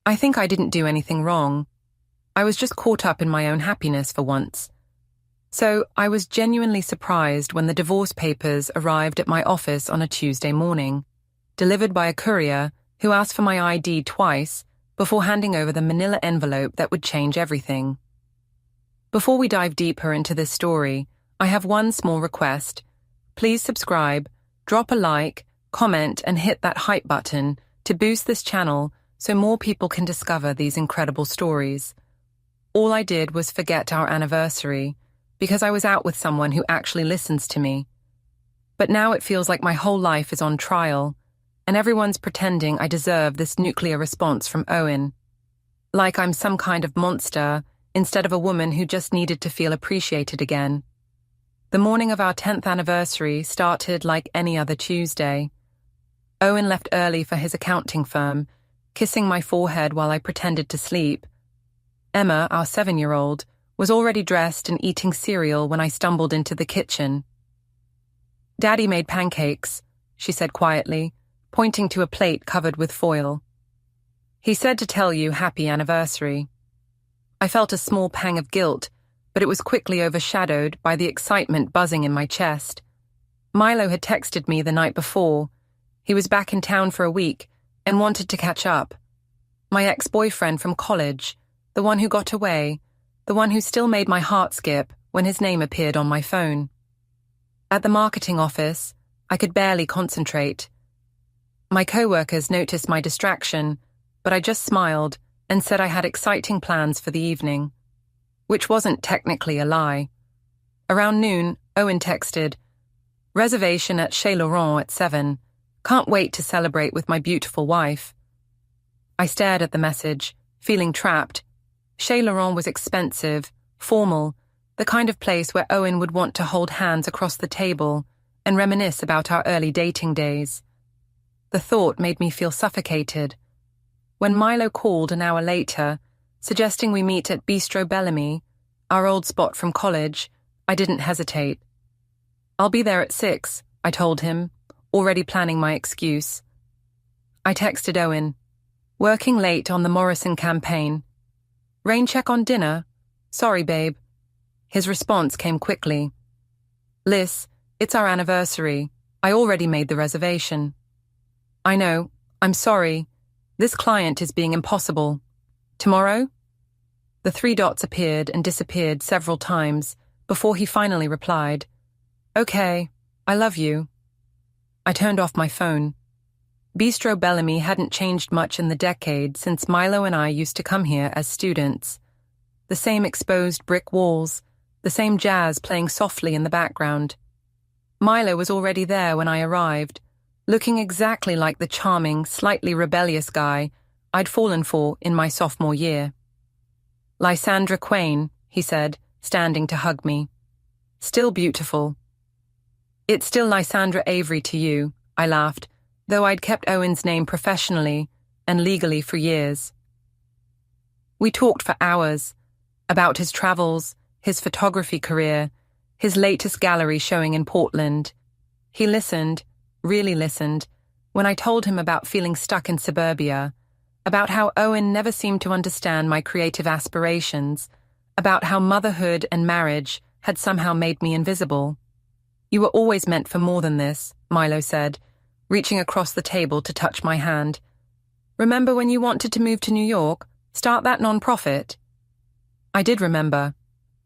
I think I didn't do anything wrong. I was just caught up in my own happiness for once. So I was genuinely surprised when the divorce papers arrived at my office on a Tuesday morning, delivered by a courier who asked for my ID twice before handing over the manila envelope that would change everything. Before we dive deeper into this story, I have one small request. Please subscribe, drop a like, comment, and hit that hype button to boost this channel so more people can discover these incredible stories. All I did was forget our anniversary because I was out with someone who actually listens to me. But now it feels like my whole life is on trial, and everyone's pretending I deserve this nuclear response from Owen. Like I'm some kind of monster instead of a woman who just needed to feel appreciated again. The morning of our 10th anniversary started like any other Tuesday. Owen left early for his accounting firm, kissing my forehead while I pretended to sleep. Emma, our 7-year-old, was already dressed and eating cereal when I stumbled into the kitchen. "Daddy made pancakes," she said quietly, pointing to a plate covered with foil. "He said to tell you happy anniversary." I felt a small pang of guilt, but it was quickly overshadowed by the excitement buzzing in my chest. Milo had texted me the night before. He was back in town for a week and wanted to catch up. My ex-boyfriend from college, the one who got away, the one who still made my heart skip when his name appeared on my phone. At the marketing office, I could barely concentrate. My co-workers noticed my distraction, but I just smiled and said I had exciting plans for the evening, which wasn't technically a lie. Around noon, Owen texted, "Reservation at Chez Laurent at 7. Can't wait to celebrate with my beautiful wife." I stared at the message, feeling trapped. Chez Laurent was expensive, formal, the kind of place where Owen would want to hold hands across the table and reminisce about our early dating days. The thought made me feel suffocated. When Milo called an hour later, suggesting we meet at Bistro Bellamy, our old spot from college, I didn't hesitate. "I'll be there at 6, I told him, already planning my excuse. I texted Owen, "Working late on the Morrison campaign. Rain check on dinner? Sorry, babe." His response came quickly. "Liz, it's our anniversary. I already made the reservation." "I know. I'm sorry. This client is being impossible. Tomorrow?" The 3 dots appeared and disappeared several times before he finally replied, "Okay, I love you." I turned off my phone. Bistro Bellamy hadn't changed much in the decade since Milo and I used to come here as students. The same exposed brick walls, the same jazz playing softly in the background. Milo was already there when I arrived, looking exactly like the charming, slightly rebellious guy I'd fallen for in my sophomore year. "Lysandra Quain," he said, standing to hug me. "Still beautiful." "It's still Lysandra Avery to you," I laughed, though I'd kept Owen's name professionally and legally for years. We talked for hours about his travels, his photography career, his latest gallery showing in Portland. He listened, really listened, when I told him about feeling stuck in suburbia, about how Owen never seemed to understand my creative aspirations, about how motherhood and marriage had somehow made me invisible. "You were always meant for more than this," Milo said, reaching across the table to touch my hand. "Remember when you wanted to move to New York? Start that nonprofit?" I did remember.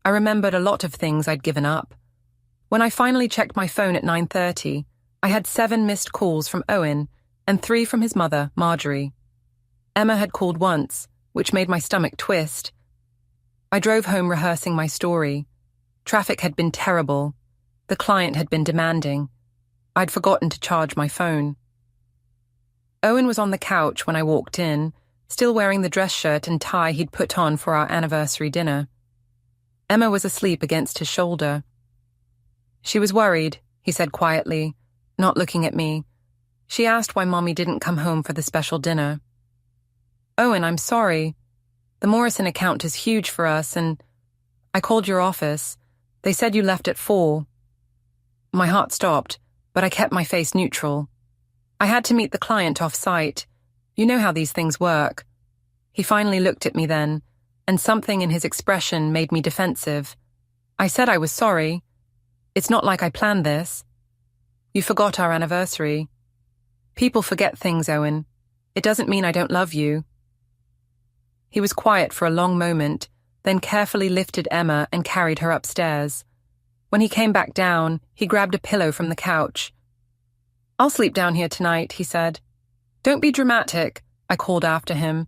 I remembered a lot of things I'd given up. When I finally checked my phone at 9:30, I had 7 missed calls from Owen and 3 from his mother, Marjorie. Emma had called once, which made my stomach twist. I drove home rehearsing my story. Traffic had been terrible. The client had been demanding. I'd forgotten to charge my phone. Owen was on the couch when I walked in, still wearing the dress shirt and tie he'd put on for our anniversary dinner. Emma was asleep against his shoulder. "She was worried," he said quietly, not looking at me. "She asked why Mommy didn't come home for the special dinner." "Owen, I'm sorry. The Morrison account is huge for us and I called your office. They said you left at 4. My heart stopped, but I kept my face neutral. I had to meet the client off-site. You know how these things work. He finally looked at me then, and something in his expression made me defensive. I said I was sorry. It's not like I planned this. You forgot our anniversary. People forget things, Owen. It doesn't mean I don't love you. He was quiet for a long moment, then carefully lifted Emma and carried her upstairs. When he came back down, he grabbed a pillow from the couch. I'll sleep down here tonight, he said. Don't be dramatic, I called after him,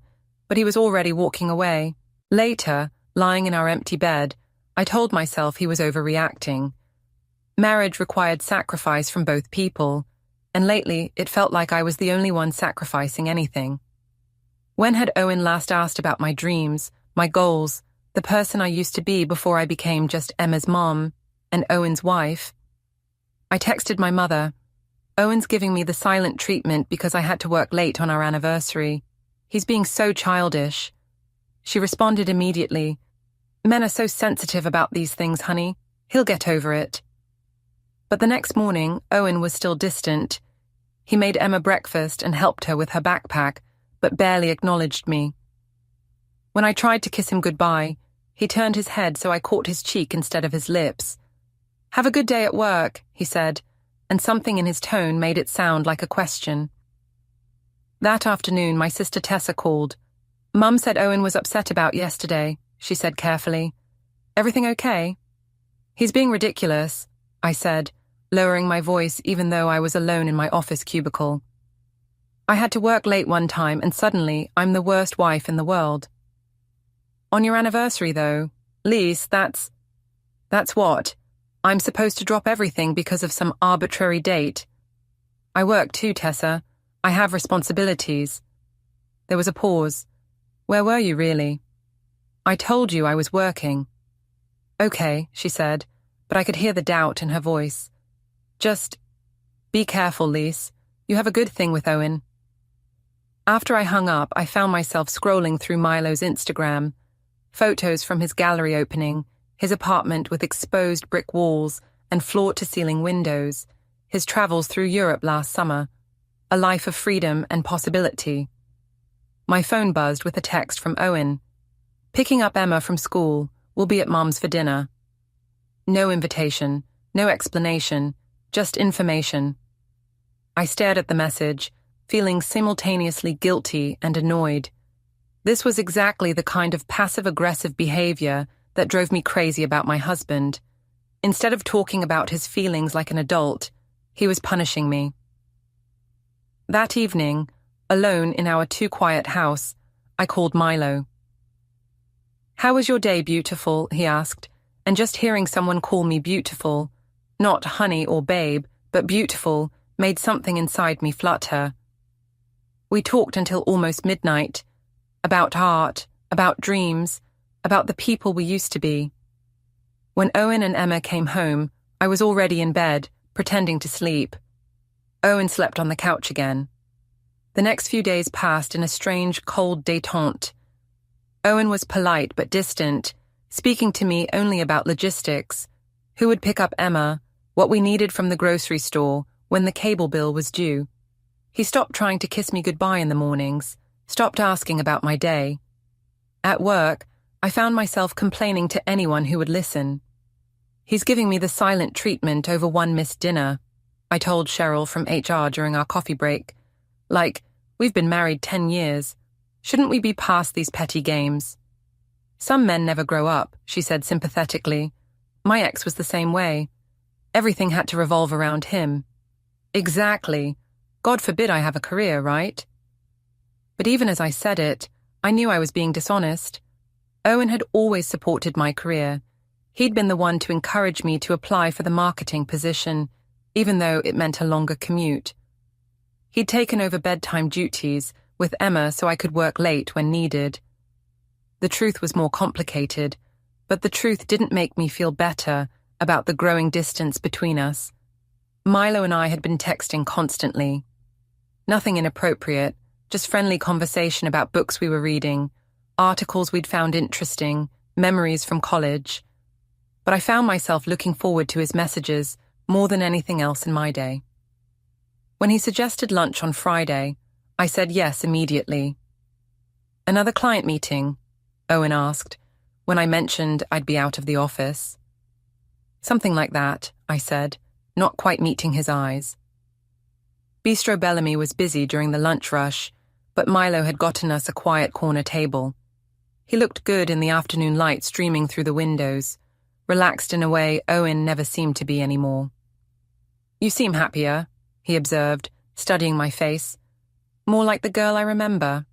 but he was already walking away. Later, lying in our empty bed, I told myself he was overreacting. Marriage required sacrifice from both people, and lately it felt like I was the only one sacrificing anything. When had Owen last asked about my dreams, my goals, the person I used to be before I became just Emma's mom and Owen's wife? I texted my mother. Owen's giving me the silent treatment because I had to work late on our anniversary. He's being so childish. She responded immediately. Men are so sensitive about these things, honey. He'll get over it. But the next morning, Owen was still distant. He made Emma breakfast and helped her with her backpack, but barely acknowledged me. When I tried to kiss him goodbye, he turned his head so I caught his cheek instead of his lips. Have a good day at work, he said, and something in his tone made it sound like a question. That afternoon, my sister Tessa called. Mum said Owen was upset about yesterday, she said carefully. Everything okay? He's being ridiculous, I said, lowering my voice even though I was alone in my office cubicle. I had to work late one time and suddenly I'm the worst wife in the world. On your anniversary, though, Lise, that's what? I'm supposed to drop everything because of some arbitrary date. I work too, Tessa. I have responsibilities. There was a pause. Where were you, really? I told you I was working. Okay, she said, but I could hear the doubt in her voice. Just be careful, Lise. You have a good thing with Owen. After I hung up, I found myself scrolling through Milo's Instagram. Photos from his gallery opening, his apartment with exposed brick walls and floor-to-ceiling windows, his travels through Europe last summer, a life of freedom and possibility. My phone buzzed with a text from Owen. Picking up Emma from school, we'll be at Mom's for dinner. No invitation, no explanation, just information. I stared at the message, feeling simultaneously guilty and annoyed. This was exactly the kind of passive-aggressive behavior that drove me crazy about my husband. Instead of talking about his feelings like an adult, he was punishing me. That evening, alone in our too-quiet house, I called Milo. How was your day, beautiful? He asked, and just hearing someone call me beautiful, not honey or babe, but beautiful, made something inside me flutter. We talked until almost midnight, about art, about dreams, about the people we used to be. When Owen and Emma came home, I was already in bed, pretending to sleep. Owen slept on the couch again. The next few days passed in a strange, cold détente. Owen was polite but distant, speaking to me only about logistics, who would pick up Emma, what we needed from the grocery store, when the cable bill was due. He stopped trying to kiss me goodbye in the mornings, stopped asking about my day. At work, I found myself complaining to anyone who would listen. He's giving me the silent treatment over one missed dinner, I told Cheryl from HR during our coffee break. Like, we've been married 10 years. Shouldn't we be past these petty games? Some men never grow up, she said sympathetically. My ex was the same way. Everything had to revolve around him. Exactly. God forbid I have a career, right? But even as I said it, I knew I was being dishonest. Owen had always supported my career. He'd been the one to encourage me to apply for the marketing position, even though it meant a longer commute. He'd taken over bedtime duties with Emma so I could work late when needed. The truth was more complicated, but the truth didn't make me feel better about the growing distance between us. Milo and I had been texting constantly. Nothing inappropriate, just friendly conversation about books we were reading, articles we'd found interesting, memories from college. But I found myself looking forward to his messages more than anything else in my day. When he suggested lunch on Friday, I said yes immediately. Another client meeting? Owen asked, when I mentioned I'd be out of the office. Something like that, I said, not quite meeting his eyes. Bistro Bellamy was busy during the lunch rush, but Milo had gotten us a quiet corner table. He looked good in the afternoon light streaming through the windows, relaxed in a way Owen never seemed to be anymore. You seem happier, he observed, studying my face. More like the girl I remember.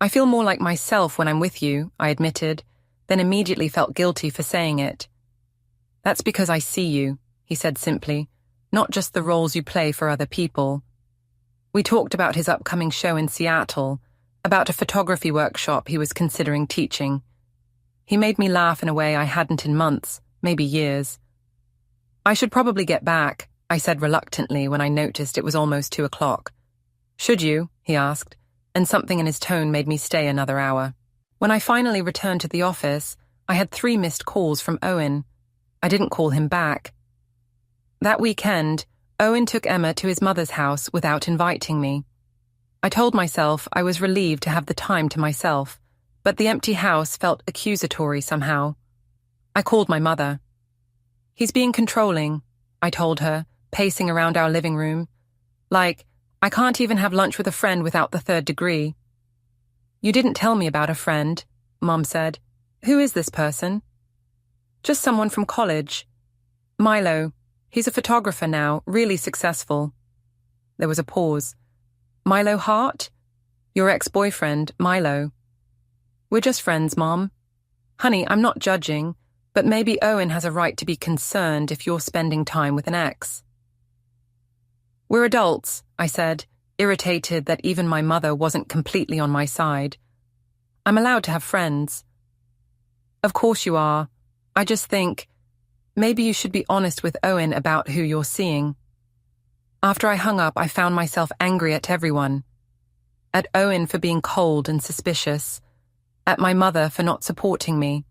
I feel more like myself when I'm with you, I admitted, then immediately felt guilty for saying it. That's because I see you, he said simply, not just the roles you play for other people. We talked about his upcoming show in Seattle, about a photography workshop he was considering teaching. He made me laugh in a way I hadn't in months, maybe years. I should probably get back, I said reluctantly when I noticed it was almost 2:00. Should you? He asked, and something in his tone made me stay another hour. When I finally returned to the office, I had 3 missed calls from Owen. I didn't call him back. That weekend, Owen took Emma to his mother's house without inviting me. I told myself I was relieved to have the time to myself, but the empty house felt accusatory somehow. I called my mother. He's being controlling, I told her, pacing around our living room. Like, I can't even have lunch with a friend without the 3rd degree. You didn't tell me about a friend, Mom said. Who is this person? Just someone from college. Milo. He's a photographer now, really successful. There was a pause. Milo Hart? Your ex-boyfriend, Milo. We're just friends, Mom. Honey, I'm not judging, but maybe Owen has a right to be concerned if you're spending time with an ex. We're adults, I said, irritated that even my mother wasn't completely on my side. I'm allowed to have friends. Of course you are. I just think, maybe you should be honest with Owen about who you're seeing. After I hung up, I found myself angry at everyone. At Owen for being cold and suspicious. At my mother for not supporting me.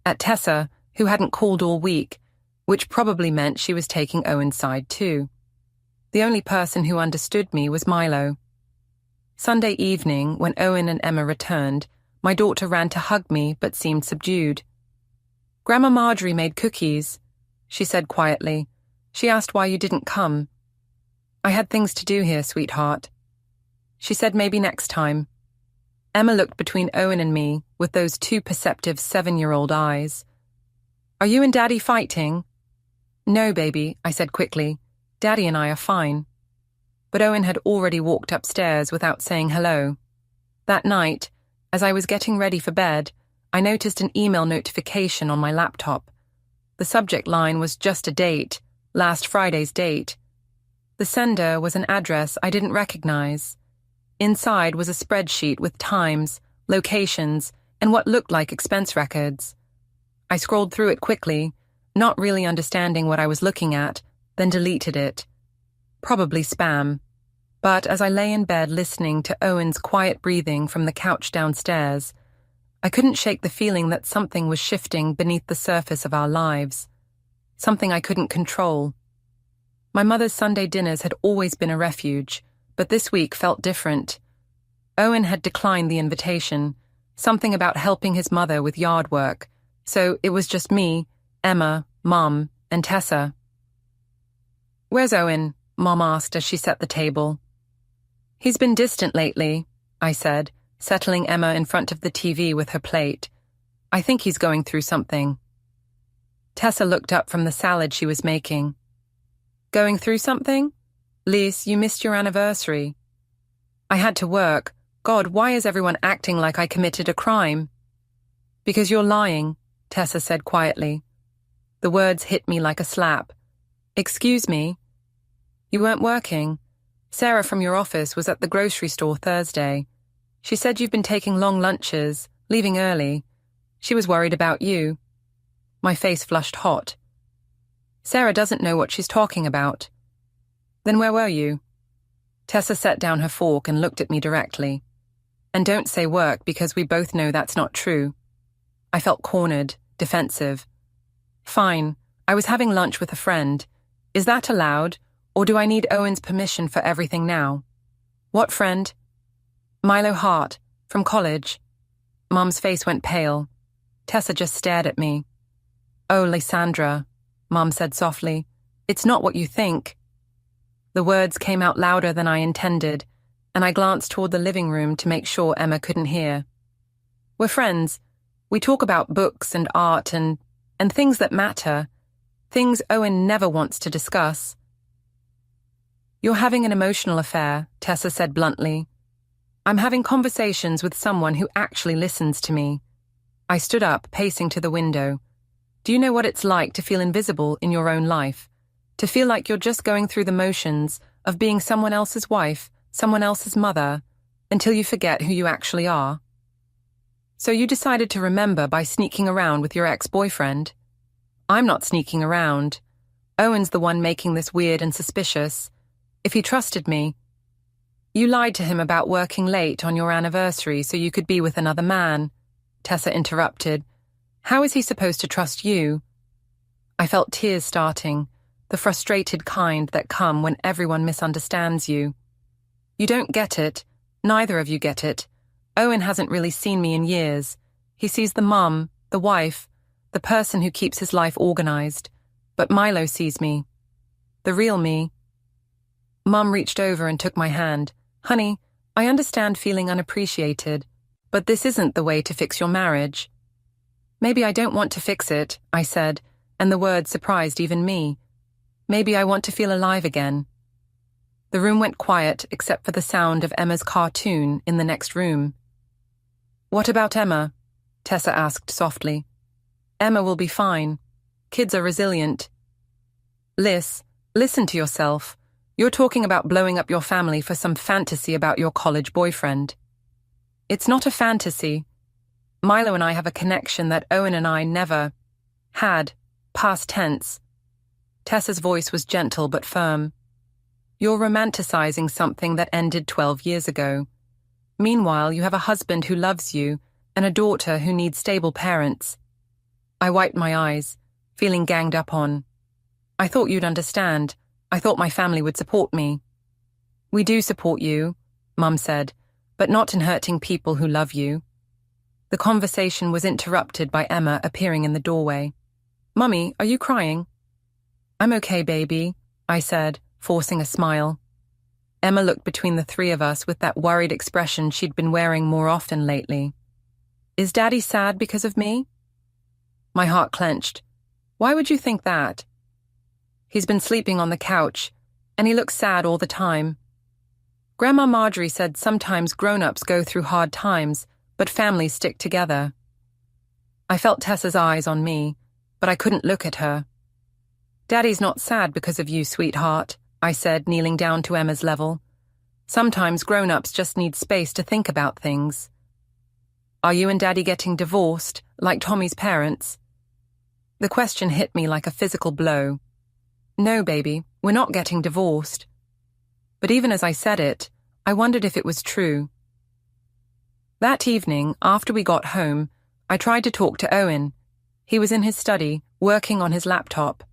At Tessa, who hadn't called all week, which probably meant she was taking Owen's side too. The only person who understood me was Milo. Sunday evening, when Owen and Emma returned, my daughter ran to hug me but seemed subdued. Grandma Marjorie made cookies, she said quietly. She asked why you didn't come. I had things to do here, sweetheart. She said maybe next time. Emma looked between Owen and me with those 2 perceptive 7-year-old eyes. Are you and Daddy fighting? No, baby, I said quickly. Daddy and I are fine. But Owen had already walked upstairs without saying hello. That night, as I was getting ready for bed, I noticed an email notification on my laptop. The subject line was just a date, last Friday's date. The sender was an address I didn't recognize. Inside was a spreadsheet with times, locations, and what looked like expense records. I scrolled through it quickly, not really understanding what I was looking at, then deleted it. Probably spam. But as I lay in bed listening to Owen's quiet breathing from the couch downstairs, I couldn't shake the feeling that something was shifting beneath the surface of our lives. Something I couldn't control. My mother's Sunday dinners had always been a refuge, but this week felt different. Owen had declined the invitation, something about helping his mother with yard work, so it was just me, Emma, Mom, and Tessa. Where's Owen? Mom asked as she set the table. He's been distant lately, I said, settling Emma in front of the TV with her plate. I think he's going through something. Tessa looked up from the salad she was making. Going through something? Lise, you missed your anniversary. I had to work. God, why is everyone acting like I committed a crime? Because you're lying, Tessa said quietly. The words hit me like a slap. Excuse me? You weren't working. Sarah from your office was at the grocery store Thursday. She said you've been taking long lunches, leaving early. She was worried about you. My face flushed hot. Sarah doesn't know what she's talking about. Then where were you? Tessa set down her fork and looked at me directly. And don't say work because we both know that's not true. I felt cornered, defensive. Fine, I was having lunch with a friend. Is that allowed, or do I need Owen's permission for everything now? What friend? Milo Hart, From college. Mum's face went pale. Tessa just stared at me. Oh, Lysandra, Mum said softly, it's not what you think. The words came out louder than I intended, and I glanced toward the living room to make sure Emma couldn't hear. We're friends. We talk about books and art and things that matter, things Owen never wants to discuss. You're having an emotional affair, Tessa said bluntly. I'm having conversations with someone who actually listens to me. I stood up, pacing to the window. Do you know what it's like to feel invisible in your own life? To feel like you're just going through the motions of being someone else's wife, someone else's mother, until you forget who you actually are? So you decided to remember by sneaking around with your ex-boyfriend? I'm not sneaking around. Owen's the one making this weird and suspicious. If he trusted me... You lied to him about working late on your anniversary so you could be with another man, Tessa interrupted. How is he supposed to trust you? I felt tears starting, the frustrated kind that come when everyone misunderstands you. You don't get it. Neither of you get it. Owen hasn't really seen me in years. He sees the mum, the wife, the person who keeps his life organized. But Milo sees me. The real me. Mum reached over and took my hand. Honey, I understand feeling unappreciated, but this isn't the way to fix your marriage. Maybe I don't want to fix it, I said, and the word surprised even me. Maybe I want to feel alive again. The room went quiet except for the sound of Emma's cartoon in the next room. What about Emma? Tessa asked softly. Emma will be fine. Kids are resilient. Liz, listen to yourself. You're talking about blowing up your family for some fantasy about your college boyfriend. It's not a fantasy. Milo and I have a connection that Owen and I never had, past tense. Tessa's voice was gentle but firm. You're romanticizing something that ended 12 years ago. Meanwhile, you have a husband who loves you and a daughter who needs stable parents. I wiped my eyes, feeling ganged up on. I thought you'd understand. I thought my family would support me. We do support you, Mum said, but not in hurting people who love you. The conversation was interrupted by Emma appearing in the doorway. Mummy, are you crying? I'm okay, baby, I said, forcing a smile. Emma looked between the three of us with that worried expression she'd been wearing more often lately. Is Daddy sad because of me? My heart clenched. Why would you think that? He's been sleeping on the couch, and he looks sad all the time. Grandma Marjorie said sometimes grown-ups go through hard times, but families stick together. I felt Tessa's eyes on me, but I couldn't look at her. Daddy's not sad because of you, sweetheart, I said, kneeling down to Emma's level. Sometimes grown-ups just need space to think about things. Are you and Daddy getting divorced, like Tommy's parents? The question hit me like a physical blow. No, baby, we're not getting divorced. But even as I said it, I wondered if it was true. That evening, after we got home, I tried to talk to Owen. He was in his study, working on his laptop.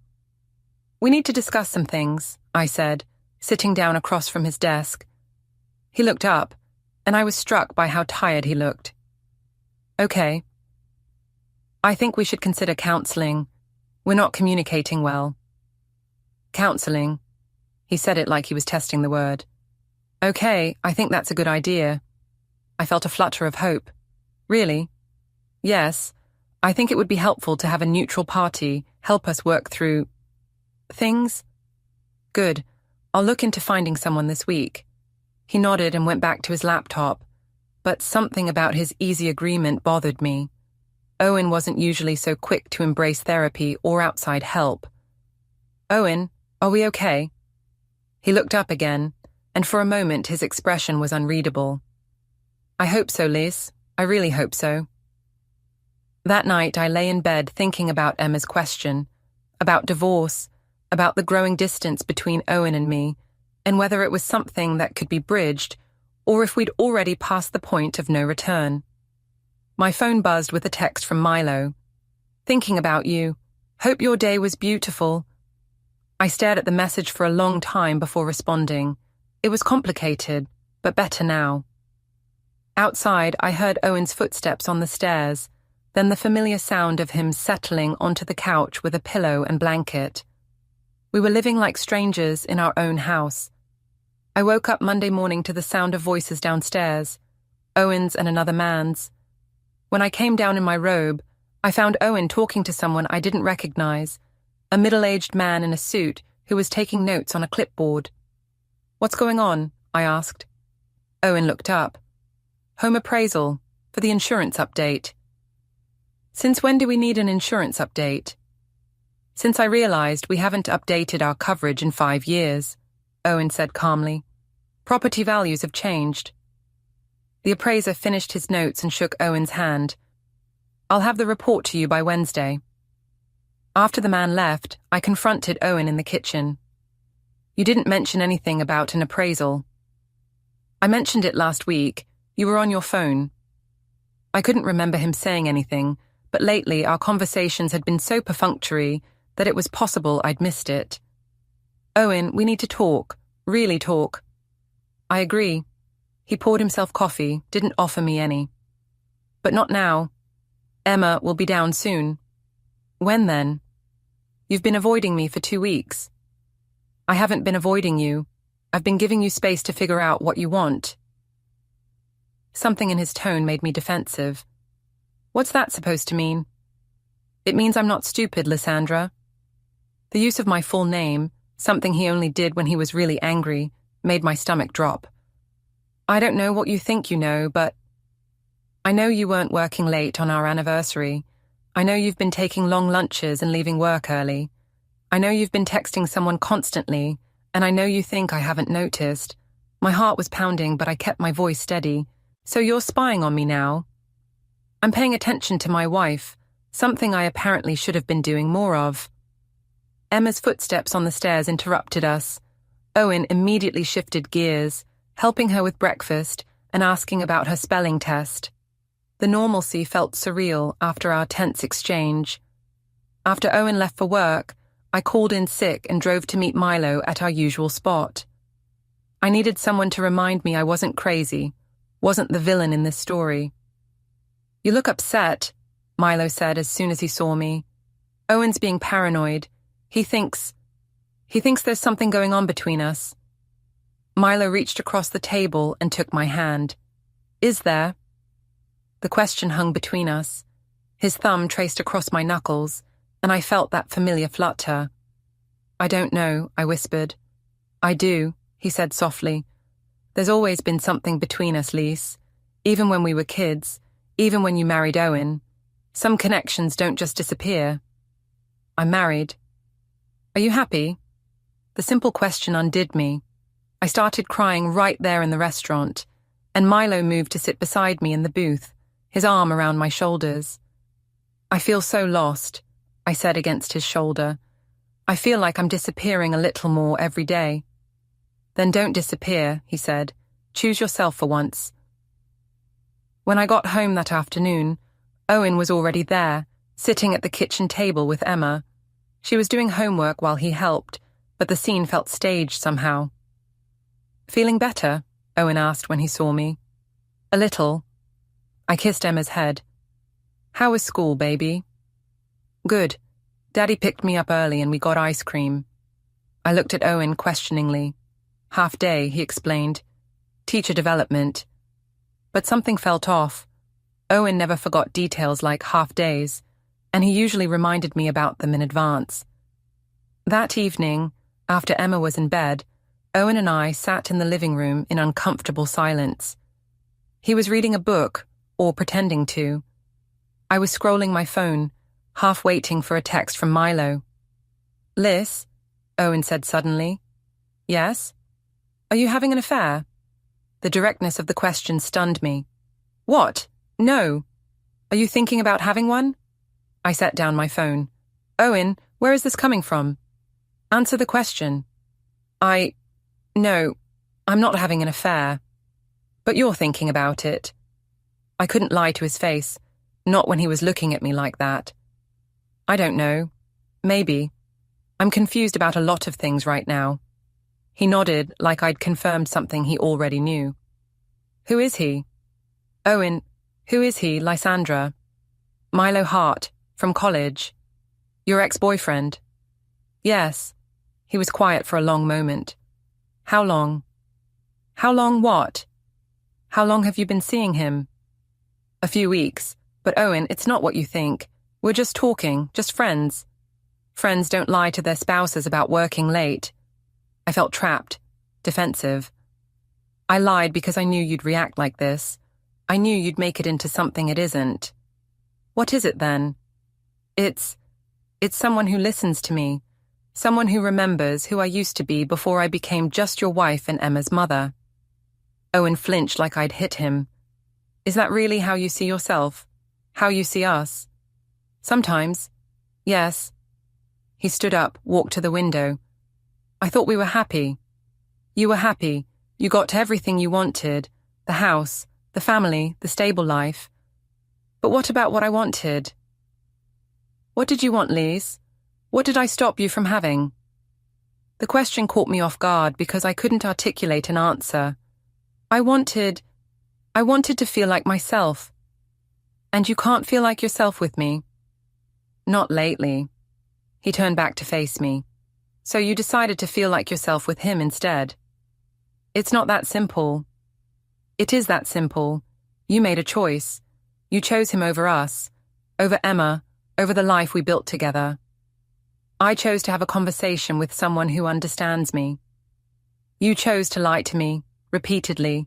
We need to discuss some things, I said, sitting down across from his desk. He looked up, and I was struck by how tired he looked. Okay. I think we should consider counseling. We're not communicating well. Counseling. He said it like he was testing the word. Okay, I think that's a good idea. I felt a flutter of hope. Really? Yes, I think it would be helpful to have a neutral party help us work through things. Good. I'll look into finding someone this week. He nodded and went back to his laptop, but something about his easy agreement bothered me. Owen wasn't usually so quick to embrace therapy or outside help. Owen, are we okay? He looked up again, and for a moment his expression was unreadable. I hope so, Liz. I really hope so. That night I lay in bed thinking about Emma's question, about divorce, about the growing distance between Owen and me, and whether it was something that could be bridged, or if we'd already passed the point of no return. My phone buzzed with a text from Milo. Thinking about you. Hope your day was beautiful. I stared at the message for a long time before responding. It was complicated, but better now. Outside, I heard Owen's footsteps on the stairs, then the familiar sound of him settling onto the couch with a pillow and blanket. We were living like strangers in our own house. I woke up Monday morning to the sound of voices downstairs, Owen's and another man's. When I came down in my robe, I found Owen talking to someone I didn't recognize, a middle-aged man in a suit who was taking notes on a clipboard. "What's going on?" I asked. Owen looked up. "Home appraisal, for the insurance update." "Since when do we need an insurance update?" "Since I realized we haven't updated our coverage in 5 years," Owen said calmly. "Property values have changed." The appraiser finished his notes and shook Owen's hand. "I'll have the report to you by Wednesday." After the man left, I confronted Owen in the kitchen. "You didn't mention anything about an appraisal." "I mentioned it last week. You were on your phone." I couldn't remember him saying anything, but lately our conversations had been so perfunctory that it was possible I'd missed it. "Owen, we need to talk, really talk." "I agree." He poured himself coffee, didn't offer me any. "But not now. Emma will be down soon." "When then?" "You've been avoiding me for 2 weeks." "I haven't been avoiding you. I've been giving you space to figure out what you want." Something in his tone made me defensive. "What's that supposed to mean?" "It means I'm not stupid, Lysandra." The use of my full name, something he only did when he was really angry, made my stomach drop. "I don't know what you think you know, but I know you weren't working late on our anniversary. I know you've been taking long lunches and leaving work early. I know you've been texting someone constantly, and I know you think I haven't noticed. My heart was pounding, but I kept my voice steady. So you're spying on me now?" "I'm paying attention to my wife, something I apparently should have been doing more of." Emma's footsteps on the stairs interrupted us. Owen immediately shifted gears, helping her with breakfast and asking about her spelling test. The normalcy felt surreal after our tense exchange. After Owen left for work, I called in sick and drove to meet Milo at our usual spot. I needed someone to remind me I wasn't crazy, wasn't the villain in this story. "You look upset," Milo said as soon as he saw me. "Owen's being paranoid. He thinks there's something going on between us." Milo reached across the table and took my hand. "Is there?" The question hung between us. His thumb traced across my knuckles, and I felt that familiar flutter. "I don't know," I whispered. "I do," he said softly. "There's always been something between us, Lise. Even when we were kids, even when you married Owen. Some connections don't just disappear." "I'm married." "Are you happy?" The simple question undid me. I started crying right there in the restaurant, and Milo moved to sit beside me in the booth, his arm around my shoulders. "I feel so lost," I said against his shoulder. "I feel like I'm disappearing a little more every day." "Then don't disappear," he said. "Choose yourself for once." When I got home that afternoon, Owen was already there, sitting at the kitchen table with Emma. She was doing homework while he helped, but the scene felt staged somehow. "Feeling better?" Owen asked when he saw me. "A little." I kissed Emma's head. "How was school, baby?" "Good. Daddy picked me up early and we got ice cream." I looked at Owen questioningly. "Half day," he explained. "Teacher development." But something felt off. Owen never forgot details like half days, and he usually reminded me about them in advance. That evening, after Emma was in bed, Owen and I sat in the living room in uncomfortable silence. He was reading a book, or pretending to. I was scrolling my phone, half waiting for a text from Milo. "Liz," Owen said suddenly. "Yes?" "Are you having an affair?" The directness of the question stunned me. "What? No. Are you thinking about having one?" I set down my phone. "Owen, where is this coming from?" "Answer the question." No, I'm not having an affair." "But you're thinking about it." I couldn't lie to his face, not when he was looking at me like that. "I don't know. Maybe. I'm confused about a lot of things right now." He nodded like I'd confirmed something he already knew. "Who is he?" Owen, who is he, Lysandra? Milo Hart, from college. Your ex-boyfriend? Yes. He was quiet for a long moment. How long? How long what? How long have you been seeing him? A few weeks. But Owen, it's not what you think. We're just talking, just friends. Friends don't lie to their spouses about working late. I felt trapped, defensive. I lied because I knew you'd react like this. I knew you'd make it into something it isn't. What is it then? It's someone who listens to me, someone who remembers who I used to be before I became just your wife and Emma's mother. Owen flinched like I'd hit him. Is that really how you see yourself? How you see us? Sometimes. Yes. He stood up, walked to the window. I thought we were happy. You were happy. You got everything you wanted. The house, the family, the stable life. But what about what I wanted? What did you want, Lise? What did I stop you from having? The question caught me off guard because I couldn't articulate an answer. I wanted to feel like myself. And you can't feel like yourself with me. Not lately. He turned back to face me. So you decided to feel like yourself with him instead. It's not that simple. It is that simple. You made a choice. You chose him over us, over Emma, over the life we built together. I chose to have a conversation with someone who understands me. You chose to lie to me, repeatedly.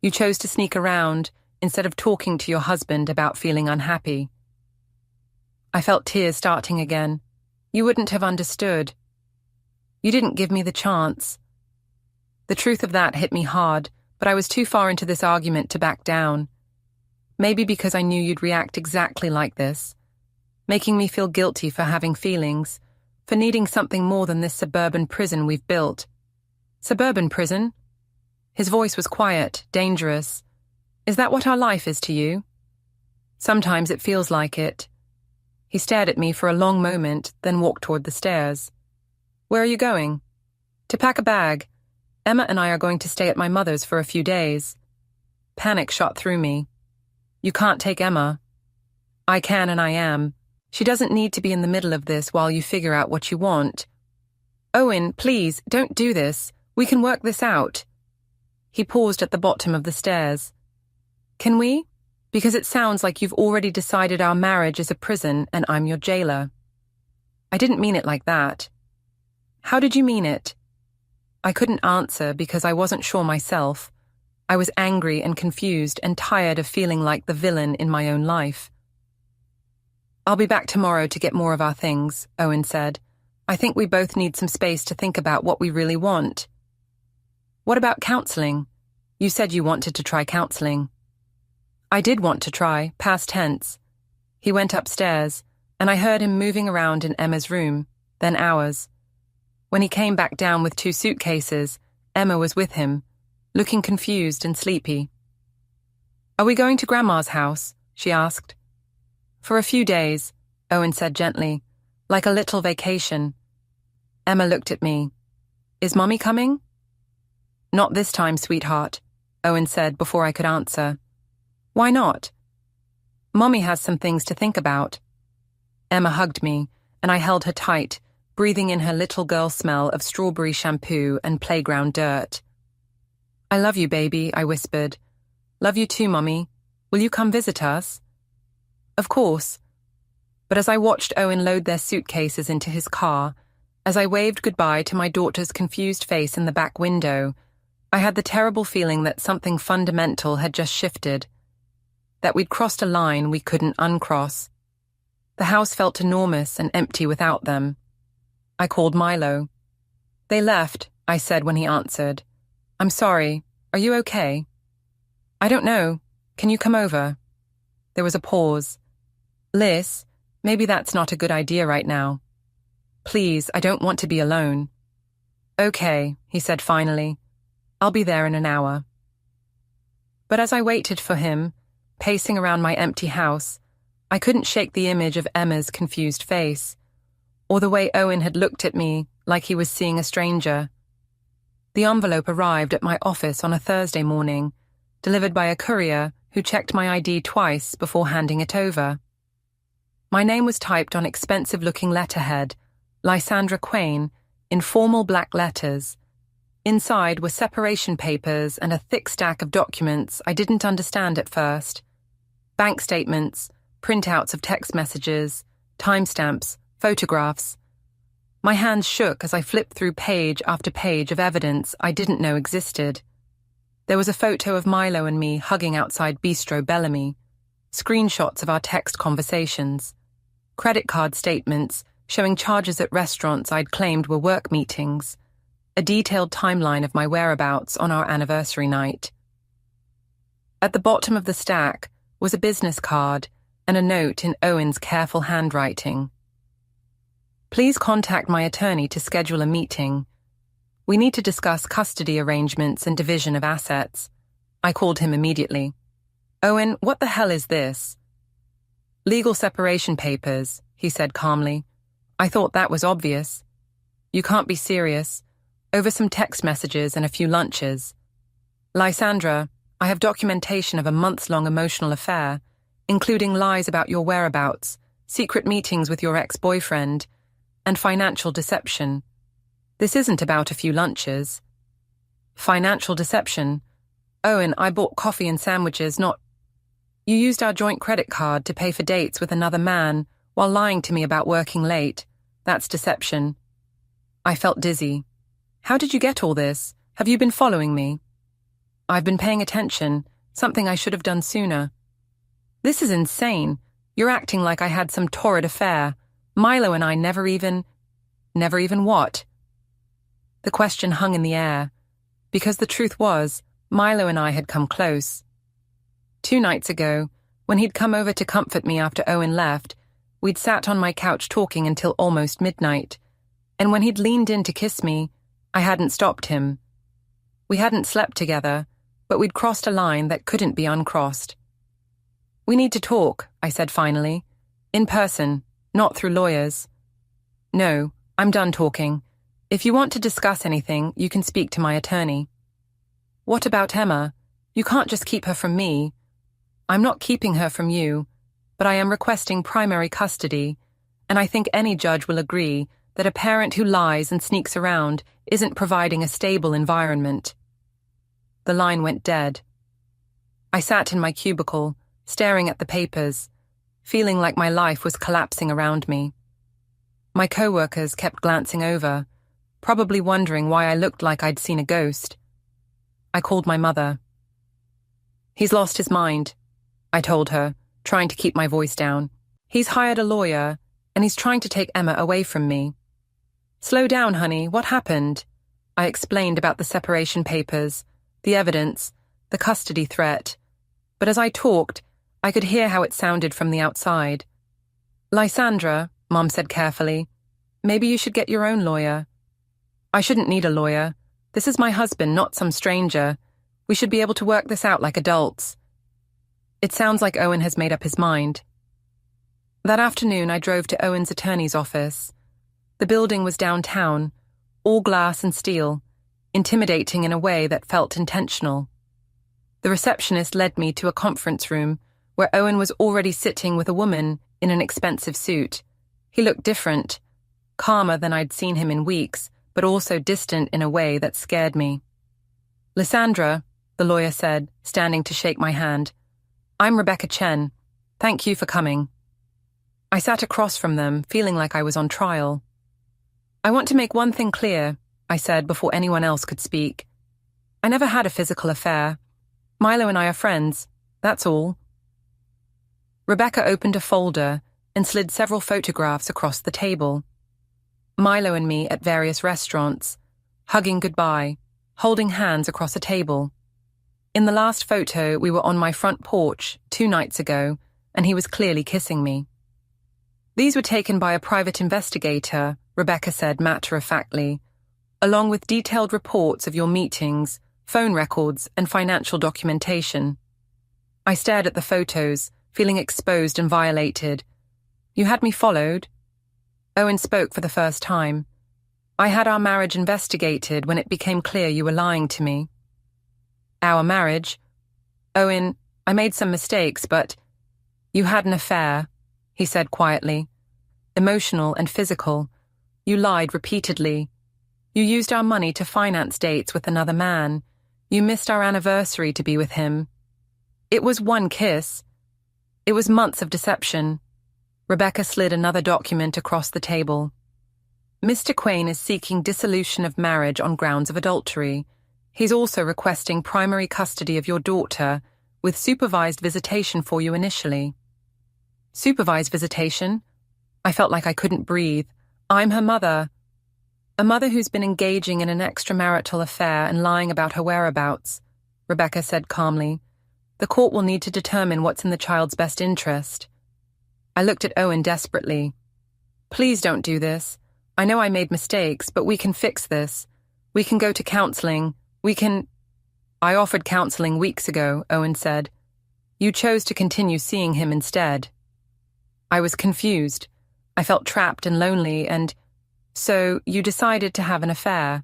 You chose to sneak around instead of talking to your husband about feeling unhappy. I felt tears starting again. You wouldn't have understood. You didn't give me the chance. The truth of that hit me hard, but I was too far into this argument to back down. Maybe because I knew you'd react exactly like this, making me feel guilty for having feelings, for needing something more than this suburban prison we've built. Suburban prison? His voice was quiet, dangerous. Is that what our life is to you? Sometimes it feels like it. He stared at me for a long moment, then walked toward the stairs. Where are you going? To pack a bag. Emma and I are going to stay at my mother's for a few days. Panic shot through me. You can't take Emma. I can and I am. She doesn't need to be in the middle of this while you figure out what you want. Owen, please, don't do this. We can work this out. He paused at the bottom of the stairs. Can we? Because it sounds like you've already decided our marriage is a prison and I'm your jailer. I didn't mean it like that. How did you mean it? I couldn't answer because I wasn't sure myself. I was angry and confused and tired of feeling like the villain in my own life. I'll be back tomorrow to get more of our things, Owen said. I think we both need some space to think about what we really want. What about counseling? You said you wanted to try counseling. I did want to try, past tense. He went upstairs, and I heard him moving around in Emma's room, then ours. When he came back down with 2 suitcases, Emma was with him, looking confused and sleepy. Are we going to Grandma's house? She asked. For a few days, Owen said gently, like a little vacation. Emma looked at me. Is Mummy coming? Not this time, sweetheart, Owen said before I could answer. Why not? Mummy has some things to think about. Emma hugged me, and I held her tight, breathing in her little girl smell of strawberry shampoo and playground dirt. I love you, baby, I whispered. Love you too, Mummy. Will you come visit us? Of course. But as I watched Owen load their suitcases into his car, as I waved goodbye to my daughter's confused face in the back window, I had the terrible feeling that something fundamental had just shifted, that we'd crossed a line we couldn't uncross. The house felt enormous and empty without them. I called Milo. They left, I said when he answered. I'm sorry. Are you okay? I don't know. Can you come over? There was a pause. Liz, maybe that's not a good idea right now. Please, I don't want to be alone. Okay, he said finally. I'll be there in an hour. But as I waited for him, pacing around my empty house, I couldn't shake the image of Emma's confused face, or the way Owen had looked at me like he was seeing a stranger. The envelope arrived at my office on a Thursday morning, delivered by a courier who checked my ID twice before handing it over. My name was typed on expensive-looking letterhead, Lysandra Quain, in formal black letters. Inside were separation papers and a thick stack of documents I didn't understand at first. Bank statements, printouts of text messages, timestamps, photographs. My hands shook as I flipped through page after page of evidence I didn't know existed. There was a photo of Milo and me hugging outside Bistro Bellamy, screenshots of our text conversations, credit card statements showing charges at restaurants I'd claimed were work meetings, a detailed timeline of my whereabouts on our anniversary night. At the bottom of the stack was a business card and a note in Owen's careful handwriting. Please contact my attorney to schedule a meeting. We need to discuss custody arrangements and division of assets. I called him immediately. Owen, what the hell is this? Legal separation papers, he said calmly. I thought that was obvious. You can't be serious. Over some text messages and a few lunches. Lysandra, I have documentation of a months-long emotional affair, including lies about your whereabouts, secret meetings with your ex-boyfriend, and financial deception. This isn't about a few lunches. Financial deception? Owen, I bought coffee and sandwiches, not... You used our joint credit card to pay for dates with another man while lying to me about working late. That's deception. I felt dizzy. How did you get all this? Have you been following me? I've been paying attention, something I should have done sooner. This is insane. You're acting like I had some torrid affair. Milo and I never even what? The question hung in the air, because the truth was, Milo and I had come close. 2 nights ago, when he'd come over to comfort me after Owen left, we'd sat on my couch talking until almost midnight, and when he'd leaned in to kiss me, I hadn't stopped him. We hadn't slept together, but we'd crossed a line that couldn't be uncrossed. We need to talk, I said finally, in person. Not through lawyers. No, I'm done talking. If you want to discuss anything, you can speak to my attorney. What about Emma? You can't just keep her from me. I'm not keeping her from you, but I am requesting primary custody, and I think any judge will agree that a parent who lies and sneaks around isn't providing a stable environment. The line went dead. I sat in my cubicle, staring at the papers, feeling like my life was collapsing around me. My co-workers kept glancing over, probably wondering why I looked like I'd seen a ghost. I called my mother. He's lost his mind, I told her, trying to keep my voice down. He's hired a lawyer, and he's trying to take Emma away from me. Slow down, honey, what happened? I explained about the separation papers, the evidence, the custody threat. But as I talked, I could hear how it sounded from the outside. Lysandra, Mom said carefully, maybe you should get your own lawyer. I shouldn't need a lawyer. This is my husband, not some stranger. We should be able to work this out like adults. It sounds like Owen has made up his mind. That afternoon, I drove to Owen's attorney's office. The building was downtown, all glass and steel, intimidating in a way that felt intentional. The receptionist led me to a conference room where Owen was already sitting with a woman in an expensive suit. He looked different, calmer than I'd seen him in weeks, but also distant in a way that scared me. Lysandra, the lawyer said, standing to shake my hand. I'm Rebecca Chen. Thank you for coming. I sat across from them, feeling like I was on trial. I want to make one thing clear, I said before anyone else could speak. I never had a physical affair. Milo and I are friends, that's all. Rebecca opened a folder and slid several photographs across the table. Milo and me at various restaurants, hugging goodbye, holding hands across a table. In the last photo, we were on my front porch 2 nights ago, and he was clearly kissing me. These were taken by a private investigator, Rebecca said matter-of-factly, along with detailed reports of your meetings, phone records, and financial documentation. I stared at the photos, feeling exposed and violated. You had me followed? Owen spoke for the first time. I had our marriage investigated when it became clear you were lying to me. Our marriage? Owen, I made some mistakes, but you had an affair, he said quietly. Emotional and physical. You lied repeatedly. You used our money to finance dates with another man. You missed our anniversary to be with him. It was one kiss. It was months of deception. Rebecca slid another document across the table. Mr. Quain is seeking dissolution of marriage on grounds of adultery. He's also requesting primary custody of your daughter, with supervised visitation for you initially. Supervised visitation? I felt like I couldn't breathe. I'm her mother. A mother who's been engaging in an extramarital affair and lying about her whereabouts, Rebecca said calmly. The court will need to determine what's in the child's best interest. I looked at Owen desperately. Please don't do this. I know I made mistakes, but we can fix this. We can go to counseling. I offered counseling weeks ago, Owen said. You chose to continue seeing him instead. I was confused. I felt trapped and lonely, and so you decided to have an affair.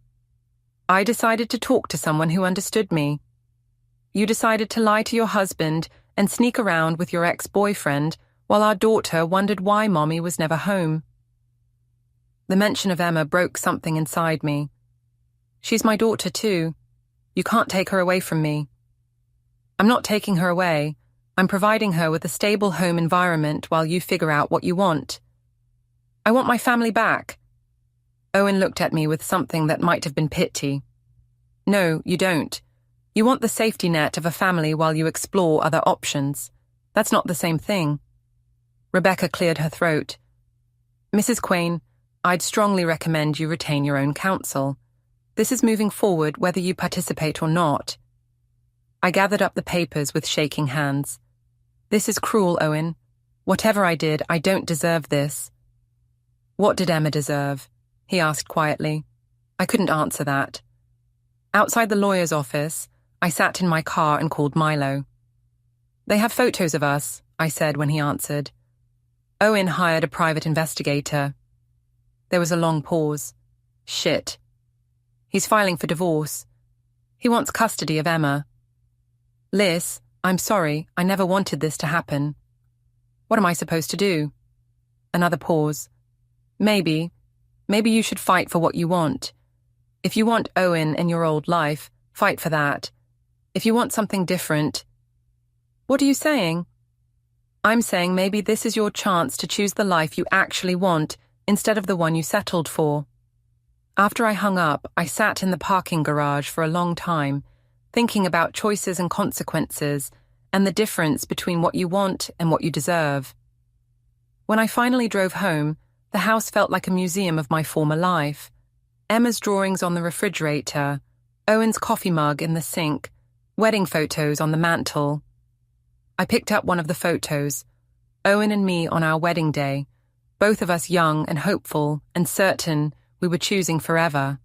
I decided to talk to someone who understood me. You decided to lie to your husband and sneak around with your ex-boyfriend while our daughter wondered why Mommy was never home. The mention of Emma broke something inside me. She's my daughter too. You can't take her away from me. I'm not taking her away. I'm providing her with a stable home environment while you figure out what you want. I want my family back. Owen looked at me with something that might have been pity. No, you don't. You want the safety net of a family while you explore other options. That's not the same thing. Rebecca cleared her throat. Mrs. Quain, I'd strongly recommend you retain your own counsel. This is moving forward whether you participate or not. I gathered up the papers with shaking hands. This is cruel, Owen. Whatever I did, I don't deserve this. What did Emma deserve? He asked quietly. I couldn't answer that. Outside the lawyer's office, I sat in my car and called Milo. They have photos of us, I said when he answered. Owen hired a private investigator. There was a long pause. Shit. He's filing for divorce. He wants custody of Emma. Liz, I'm sorry, I never wanted this to happen. What am I supposed to do? Another pause. Maybe you should fight for what you want. If you want Owen and your old life, fight for that. If you want something different... What are you saying? I'm saying maybe this is your chance to choose the life you actually want instead of the one you settled for. After I hung up, I sat in the parking garage for a long time, thinking about choices and consequences and the difference between what you want and what you deserve. When I finally drove home, the house felt like a museum of my former life. Emma's drawings on the refrigerator, Owen's coffee mug in the sink, wedding photos on the mantel. I picked up one of the photos, Owen and me on our wedding day, both of us young and hopeful and certain we were choosing forever.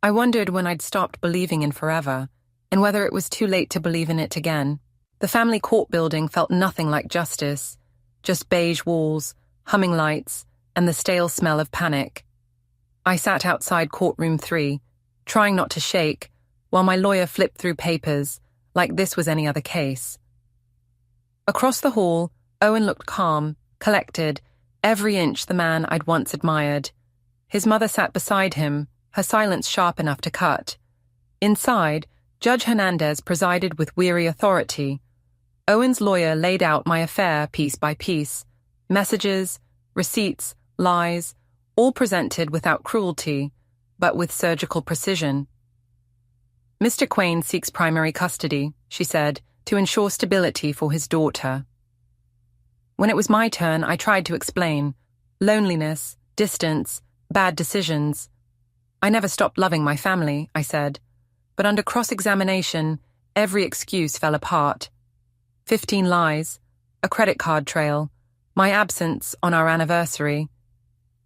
I wondered when I'd stopped believing in forever, and whether it was too late to believe in it again. The family court building felt nothing like justice, just beige walls, humming lights, and the stale smell of panic. I sat outside courtroom 3, trying not to shake, while my lawyer flipped through papers, like this was any other case. Across the hall, Owen looked calm, collected, every inch the man I'd once admired. His mother sat beside him, her silence sharp enough to cut. Inside, Judge Hernandez presided with weary authority. Owen's lawyer laid out my affair piece by piece. Messages, receipts, lies, all presented without cruelty, but with surgical precision. Mr. Quain seeks primary custody, she said, to ensure stability for his daughter. When it was my turn, I tried to explain. Loneliness, distance, bad decisions. I never stopped loving my family, I said, but under cross-examination, every excuse fell apart. 15 lies, a credit card trail, my absence on our anniversary,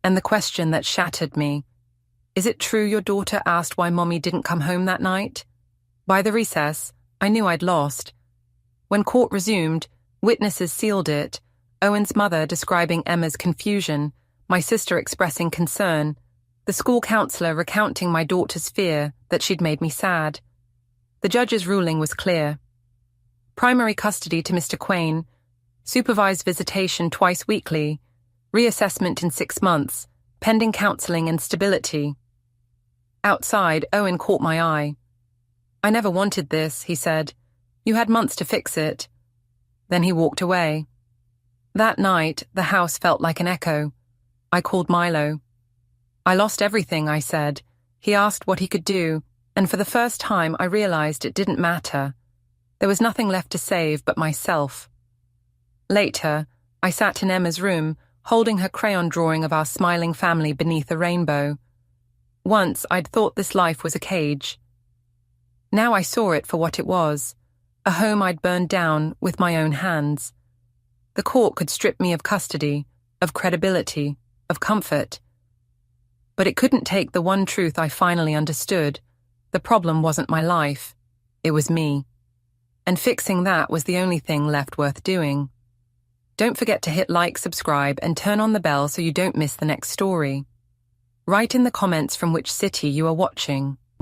and the question that shattered me. Is it true your daughter asked why Mommy didn't come home that night? By the recess, I knew I'd lost. When court resumed, witnesses sealed it, Owen's mother describing Emma's confusion, my sister expressing concern, the school counselor recounting my daughter's fear that she'd made me sad. The judge's ruling was clear. primary custody to Mr. Quain, supervised visitation twice weekly, reassessment in 6 months, pending counselling and stability. Outside, Owen caught my eye. "I never wanted this," he said. "You had months to fix it." Then he walked away. That night, the house felt like an echo. I called Milo. "I lost everything," I said. He asked what he could do, and for the first time I realized it didn't matter. There was nothing left to save but myself. Later, I sat in Emma's room, holding her crayon drawing of our smiling family beneath a rainbow. Once I'd thought this life was a cage. Now I saw it for what it was, a home I'd burned down with my own hands. The court could strip me of custody, of credibility, of comfort. But it couldn't take the one truth I finally understood. The problem wasn't my life. It was me. And fixing that was the only thing left worth doing. Don't forget to hit like, subscribe, and turn on the bell so you don't miss the next story. Write in the comments from which city you are watching.